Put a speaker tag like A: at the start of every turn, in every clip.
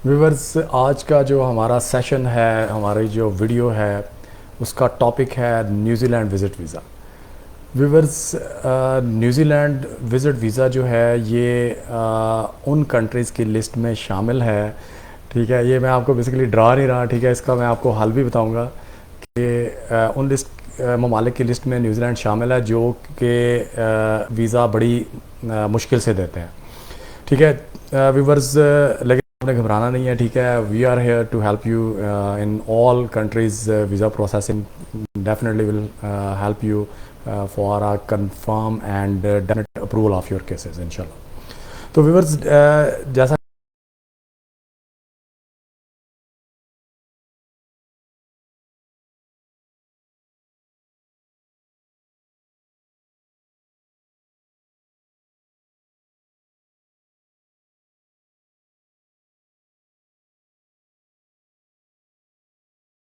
A: Viewers, आज का जो हमारा सेशन है, हमारी जो वीडियो है, उसका टॉपिक है New Zealand visit visa. Viewers, New Zealand visit visa जो है ये उन कंट्रीज़ की लिस्ट में शामिल है। ठीक है, ये मैं आपको बेसिकली डरा नहीं रहा। ठीक है, इसका मैं आपको हल भी बताऊंगा कि उन ममालिक की लिस्ट में न्यूज़ीलैंड शामिल है जो कि वीज़ा बड़ी मुश्किल से देते हैं। ठीक है व्यूवर्स, लेकिन आपने घबराना नहीं है। ठीक है, we are here to help you in all countries visa processing. Definitely will help you for a confirm and definite approval of your cases इंशाल्लाह। तो व्यूवर्स, जैसा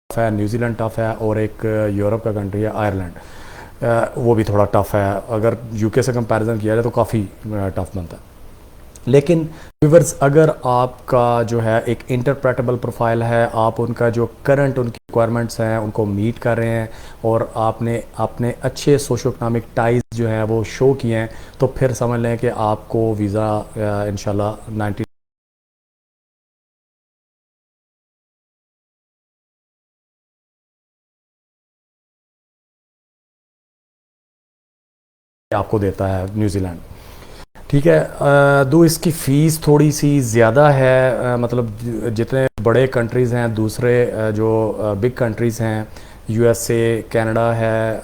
A: है, न्यूजीलैंड टफ़ है और एक यूरोप का कंट्री है आयरलैंड, वो भी थोड़ा टफ़ है। अगर यूके से कंपैरिजन किया जाए तो काफ़ी टफ़ बनता है। लेकिन व्यूवर्स, अगर आपका जो है एक इंटरप्रेटेबल प्रोफाइल है, आप उनका जो करंट उनकी रिक्वायरमेंट्स हैं उनको मीट कर रहे हैं और आपने अपने अच्छे सोशो इकनॉमिक टाइज जो है वो शो किए हैं, तो फिर समझ लें कि आपको वीज़ा इंशाल्लाह 90 आपको देता है न्यूजीलैंड। ठीक है, दो इसकी फ़ीस थोड़ी सी ज़्यादा है। मतलब जितने बड़े कंट्रीज़ हैं, दूसरे जो बिग कंट्रीज़ हैं, यूएसए, कनाडा है,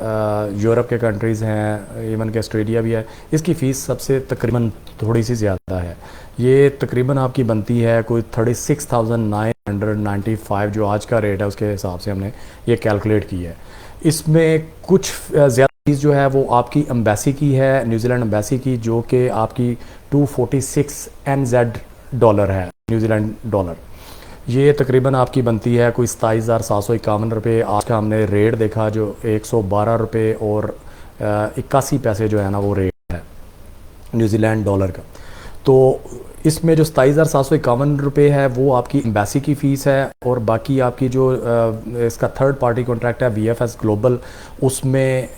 A: यूरोप के कंट्रीज़ हैं, इवन के ऑस्ट्रेलिया भी है, इसकी फ़ीस सबसे तकरीबन थोड़ी सी ज़्यादा है। ये तकरीबन आपकी बनती है कोई 36,995, जो आज का रेट है उसके हिसाब से हमने ये कैलकुलेट की है। इसमें कुछ ज़्यादा फीस जो है वो आपकी एम्बेसी की है, न्यूजीलैंड एम्बेसी की, जो कि आपकी 246 NZ डॉलर है, न्यूजीलैंड डॉलर। ये तकरीबन आपकी बनती है कोई 27,751 रुपये। आज का हमने रेट देखा जो 112 रुपये और 81 पैसे जो है ना, वो रेट है न्यूजीलैंड डॉलर का। तो इसमें जो 27,751 रुपये है वो आपकी एम्बेसी की फ़ीस है, और बाकी आपकी जो इसका थर्ड पार्टी कॉन्ट्रैक्ट है VFS ग्लोबल, उसमें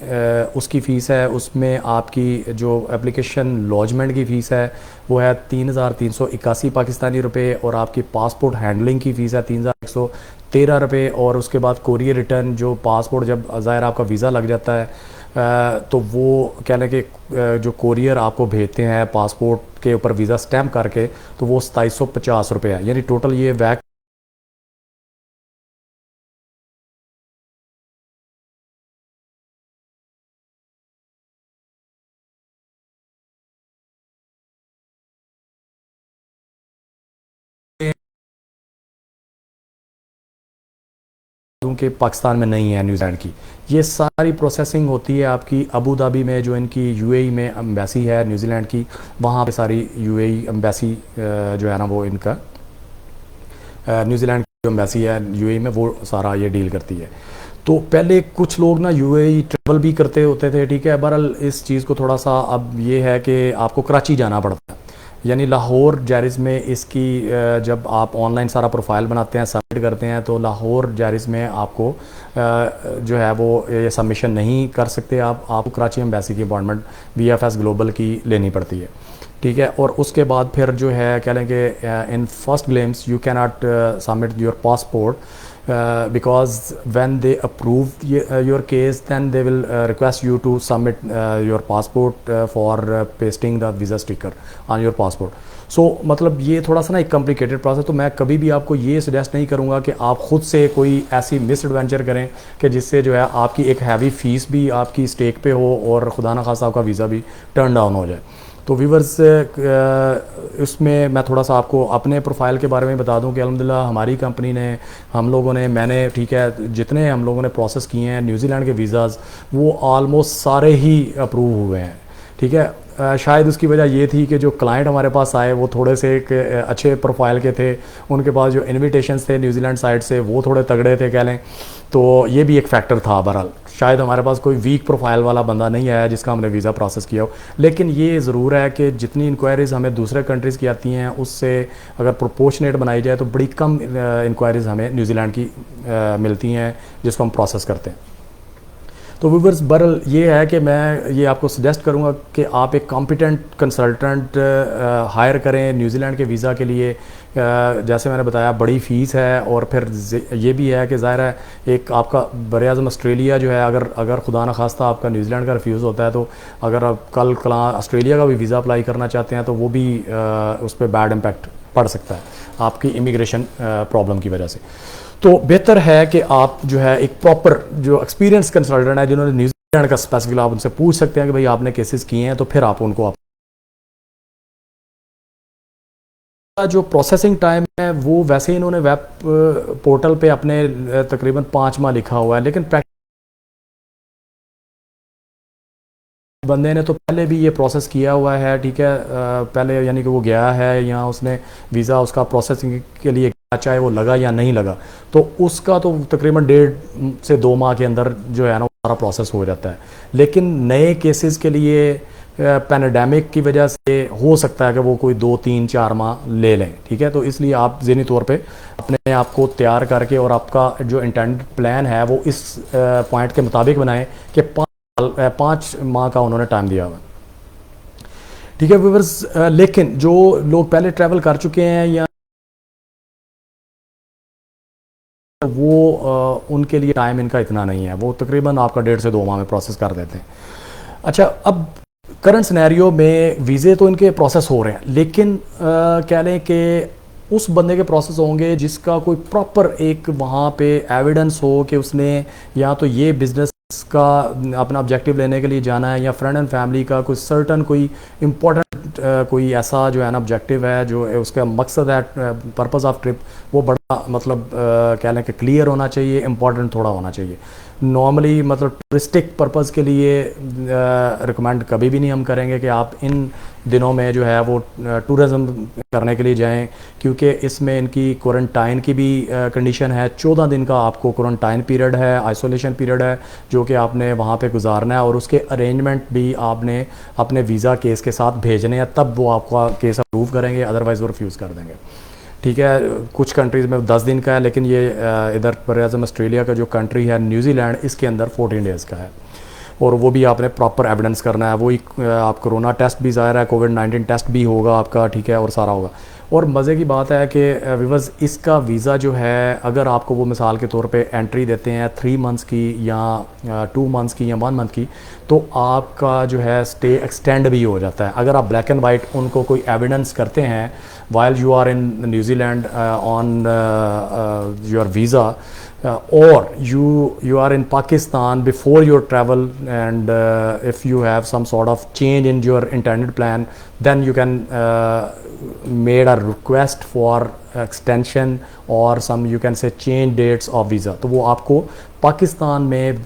A: उसकी फ़ीस है, उसमें आपकी जो एप्लीकेशन लॉजमेंट की फ़ीस है वो है 3,381 पाकिस्तानी रुपये, और आपकी पासपोर्ट हैंडलिंग की फ़ीस है 3,113 रुपये। और उसके बाद कोरियर रिटर्न, जो पासपोर्ट जब ज़ाहिर आपका वीज़ा लग जाता है तो वो कहने के जो कोरियर आपको भेजते हैं पासपोर्ट के ऊपर वीज़ा स्टैम्प करके, तो वो 2750 रुपये है। यानी टोटल ये वैक के पाकिस्तान में नहीं है, न्यूजीलैंड की। ये सारी प्रोसेसिंग होती है आपकी अबू धाबी में, जो इनकी UAE में एम्बेसी है न्यूजीलैंड की। वहाँ पे सारी UAE एम्बेसी जो है ना, वो इनका न्यूजीलैंड की जो एम्बेसी है UAE में, वो सारा ये डील करती है। तो पहले कुछ लोग ना UAE ट्रेवल भी करते होते थे। ठीक है, बहरहाल इस चीज़ को थोड़ा सा अब ये है कि आपको कराची जाना पड़ता है, यानी लाहौर जारिस में इसकी जब आप ऑनलाइन सारा प्रोफाइल बनाते हैं, सबमिट करते हैं, तो लाहौर जारिस में आपको जो है वो ये सबमिशन नहीं कर सकते। आपको कराची एम्बेसी की अपॉइंटमेंट VFS ग्लोबल की लेनी पड़ती है। ठीक है, और उसके बाद फिर जो है कह लेंगे in first glance you can not submit your passport, because when they approve your case, then they will request you to submit your passport for pasting the visa sticker on your passport. सो मतलब ये थोड़ा सा ना एक complicated process. तो मैं कभी भी आपको ये सजेस्ट नहीं करूँगा कि आप ख़ुद से कोई ऐसी मिस एडवेंचर करें कि जिससे जो है आपकी एक हैवी फ़ीस भी आपकी स्टेक पे हो और खुदा ना खासा आपका वीज़ा भी टर्न डाउन हो जाए। तो व्यूवर्स, इसमें मैं थोड़ा सा आपको अपने प्रोफाइल के बारे में बता दूं कि अल्हम्दुलिल्लाह हमारी कंपनी ने, हम लोगों ने, मैंने, ठीक है, जितने हम लोगों ने प्रोसेस किए हैं न्यूजीलैंड के वीज़ाज़, वो आलमोस्ट सारे ही अप्रूव हुए हैं। ठीक है, शायद उसकी वजह ये थी कि जो क्लाइंट हमारे पास आए वो थोड़े से एक अच्छे प्रोफाइल के थे, उनके पास जो इनविटेशंस थे न्यूजीलैंड साइड से वो थोड़े तगड़े थे कह लें, तो ये भी एक फैक्टर था। बहरहाल शायद हमारे पास कोई वीक प्रोफाइल वाला बंदा नहीं आया जिसका हमने वीज़ा प्रोसेस किया हो। लेकिन ये ज़रूर है कि जितनी इंक्वायरीज़ हमें दूसरे कंट्रीज़ की आती हैं उससे अगर प्रोपोर्शनेट बनाई जाए तो बड़ी कम इंक्वायरीज़ हमें न्यूजीलैंड की मिलती हैं जिसको हम प्रोसेस करते हैं। तो व्यूअर्स बहरहाल ये है कि मैं ये आपको सजेस्ट करूंगा कि आप एक कॉम्पिटेंट कंसल्टेंट हायर करें न्यूजीलैंड के वीज़ा के लिए। जैसे मैंने बताया बड़ी फ़ीस है, और फिर ये भी है कि ज़ाहिर है एक आपका बरआज़म ऑस्ट्रेलिया जो है, अगर खुदा न खास्ता आपका न्यूजीलैंड का रिफ्यूज़ होता है तो अगर आप कल ऑस्ट्रेलिया का भी वीज़ा अप्लाई करना चाहते हैं तो वो भी उस पर बैड इम्पैक्ट पड़ सकता है आपकी इमिग्रेशन प्रॉब्लम की वजह से। तो बेहतर है कि आप जो है एक प्रॉपर जो एक्सपीरियंस कंसल्टेंट है जिन्होंने न्यूजीलैंड का स्पेसिफिक, आप उनसे पूछ सकते हैं कि भाई आपने केसेस किए हैं, तो फिर आप उनको जो प्रोसेसिंग टाइम है वो वैसे ही इन्होंने वेब पोर्टल पे अपने तकरीबन 5 माह लिखा हुआ है, लेकिन बंदे ने तो पहले भी ये प्रोसेस किया हुआ है, ठीक है, पहले यानी कि वो गया है यहाँ, उसने वीज़ा उसका प्रोसेसिंग के लिए चाहे वो लगा या नहीं लगा, तो उसका तो तकरीबन 1.5 से 2 माह के अंदर जो है ना वो सारा प्रोसेस हो जाता है। लेकिन नए केसेस के लिए पैंडेमिक की वजह से हो सकता है कि वो कोई 2-3-4 माह ले लें, ठीक है। तो इसलिए आप ज़हनी तौर पे अपने आप को तैयार करके और आपका जो इंटेंडेड प्लान है वो इस पॉइंट के मुताबिक बनाएं कि 5 माह का उन्होंने टाइम दिया हुआ, ठीक है व्यूअर्स। लेकिन जो लोग पहले ट्रैवल कर चुके हैं या वो उनके लिए टाइम इनका इतना नहीं है, वो तकरीबन आपका 1.5 से 2 माह में प्रोसेस कर देते हैं। अच्छा, अब करंट सिनेरियो में वीज़े तो इनके प्रोसेस हो रहे हैं, लेकिन कह लें कि उस बंदे के प्रोसेस होंगे जिसका कोई प्रॉपर एक वहाँ पे एविडेंस हो कि उसने या तो ये बिज़नेस का अपना ऑब्जेक्टिव लेने के लिए जाना है, या फ्रेंड एंड फैमिली का कोई सर्टन कोई इम्पोर्टेंट कोई ऐसा जो है ना ऑब्जेक्टिव है जो उसका मकसद है, पर्पस ऑफ ट्रिप, वो बड़ा मतलब कह लें कि क्लियर होना चाहिए, इम्पोर्टेंट थोड़ा होना चाहिए। नॉर्मली मतलब टूरिस्टिक पर्पज़ के लिए रिकमेंड कभी भी नहीं हम करेंगे कि आप इन दिनों में जो है वो टूरिज़्म करने के लिए जाएं, क्योंकि इसमें इनकी क्वारंटाइन की भी कंडीशन है। 14 दिन का आपको क्वारंटाइन पीरियड है, आइसोलेशन पीरियड है जो कि आपने वहाँ पे गुजारना है, और उसके अरेंजमेंट भी आपने अपने वीज़ा केस के साथ भेजने हैं, तब वो आपका केस अप्रूव करेंगे, अदरवाइज़ वो रिफ्यूज़ कर देंगे, ठीक है। कुछ कंट्रीज़ में 10 दिन का है, लेकिन ये इधर बरआज़म ऑस्ट्रेलिया का जो कंट्री है न्यूजीलैंड, इसके अंदर 14 डेज़ का है, और वो भी आपने प्रॉपर एविडेंस करना है। वो एक आप कोरोना टेस्ट भी ज़ाहिर है, कोविड-19 टेस्ट भी होगा आपका, ठीक है, और सारा होगा। और मज़े की बात है कि व्यूअर्स इसका वीज़ा जो है, अगर आपको वो मिसाल के तौर पे एंट्री देते हैं 3 मंथ्स की या 2 मंथ्स की या 1 मंथ की, तो आपका जो है स्टे एक्सटेंड भी हो जाता है। अगर आप ब्लैक एंड वाइट उनको कोई एविडेंस करते हैं while you are in New Zealand on your visa, or you are in Pakistan before your travel, and if you have some sort of change in your intended plan, then you can made a request for extension or some you can say change dates of visa। तो वो आपको पाकिस्तान में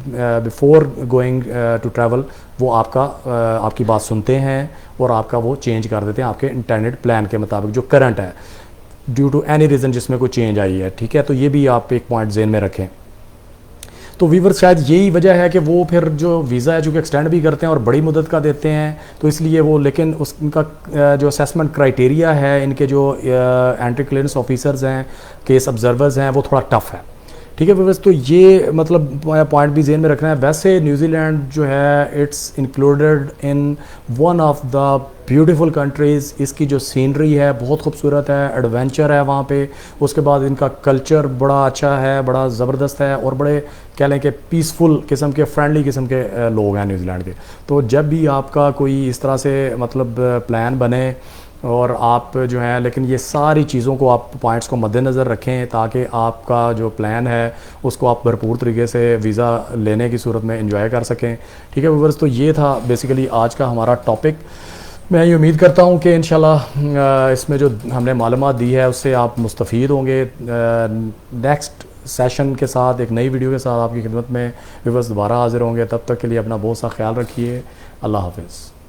A: before going to travel वो आपकी बात सुनते हैं और आपका वो चेंज कर देते हैं आपके इंटेंडेड प्लान के मुताबिक जो करंट है, ड्यू टू एनी रीज़न जिसमें कोई चेंज आई है, ठीक है। तो ये भी आप एक पॉइंट जेन में रखें। तो वीवर शायद यही वजह है कि वो फिर जो वीज़ा है जो कि एक्सटेंड भी करते हैं और बड़ी मुद्दत का देते हैं, तो इसलिए वो, लेकिन उनका जो असेसमेंट क्राइटेरिया है, इनके जो एंट्री क्लियरेंस ऑफिसर्स हैं, केस ऑब्जर्वर्स हैं, वो थोड़ा टफ है, ठीक है व्यूअर्स। तो ये मतलब पॉइंट भी जेन में रखना है। वैसे न्यूजीलैंड जो है it's included in one of the beautiful countries. इसकी जो सीनरी है बहुत खूबसूरत है, एडवेंचर है वहाँ पे, उसके बाद इनका कल्चर बड़ा अच्छा है, बड़ा ज़बरदस्त है, और बड़े कह लें कि पीसफुल किस्म के, फ्रेंडली किस्म के लोग हैं न्यूजीलैंड के। तो जब भी आपका कोई इस तरह से मतलब प्लान बने और आप जो है, लेकिन ये सारी चीज़ों को आप पॉइंट्स को मद्देनज़र रखें ताकि आपका जो प्लान है उसको आप भरपूर तरीके से वीज़ा लेने की सूरत में एंजॉय कर सकें, ठीक है व्यूअर्स। तो ये था बेसिकली आज का हमारा टॉपिक। मैं ये उम्मीद करता हूँ कि इंशाल्लाह इसमें जो हमने मालूमात दी है उससे आप मुस्तफ़ीद होंगे। नेक्स्ट सेशन के साथ, एक नई वीडियो के साथ आपकी खिदमत में व्यूअर्स दोबारा हाज़िर होंगे। तब तक के लिए अपना बहुत सा ख्याल रखिए। अल्लाह हाफ़िज़।